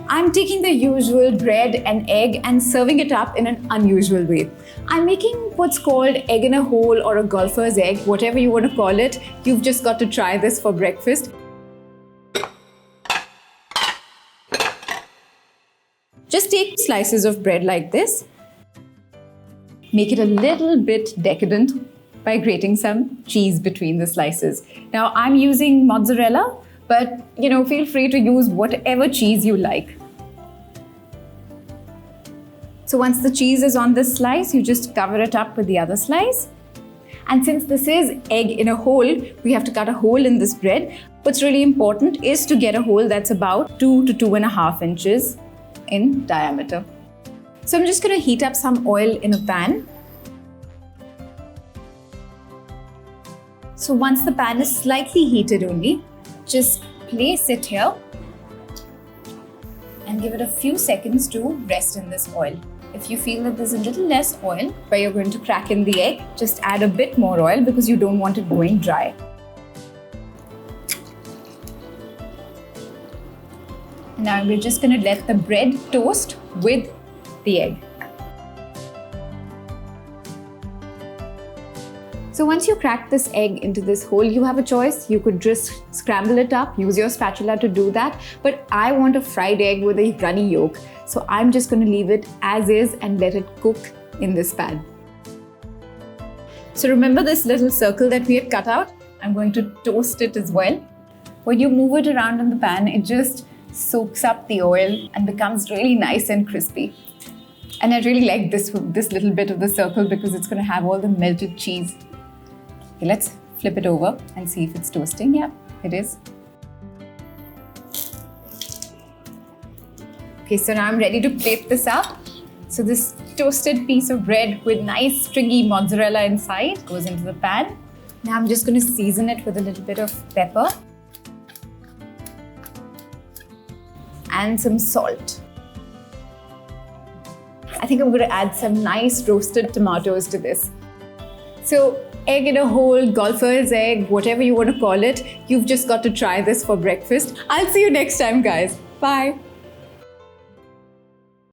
I'm taking the usual bread and egg and serving it up in an unusual way. I'm making what's called egg in a hole or a golfer's egg, whatever you want to call it. You've just got to try this for breakfast. Just take slices of bread like this. Make it a little bit decadent by grating some cheese between the slices. Now I'm using mozzarella, but feel free to use whatever cheese you like. So once the cheese is on this slice, you just cover it up with the other slice. And since this is egg in a hole, we have to cut a hole in this bread. What's really important is to get a hole that's about 2 to 2.5 inches in diameter. So I'm just going to heat up some oil in a pan. So once the pan is slightly heated only, just place it here and give it a few seconds to rest in this oil. If you feel that there's a little less oil where you're going to crack in the egg, just add a bit more oil because you don't want it going dry. Now we're just going to let the bread toast with the egg. So once you crack this egg into this hole, you have a choice. You could just scramble it up, use your spatula to do that. But I want a fried egg with a runny yolk. So I'm just going to leave it as is and let it cook in this pan. So remember this little circle that we had cut out? I'm going to toast it as well. When you move it around in the pan, it just soaks up the oil and becomes really nice and crispy. And I really like this little bit of the circle because it's going to have all the melted cheese. Okay, let's flip it over and see if it's toasting. Yeah, it is. Okay, so now I'm ready to plate this up. So this toasted piece of bread with nice stringy mozzarella inside goes into the pan. Now I'm just going to season it with a little bit of pepper and some salt. I think I'm going to add some nice roasted tomatoes to this. So egg in a hole, golfer's egg, whatever you want to call it, you've just got to try this for breakfast. I'll see you next time, guys. Bye.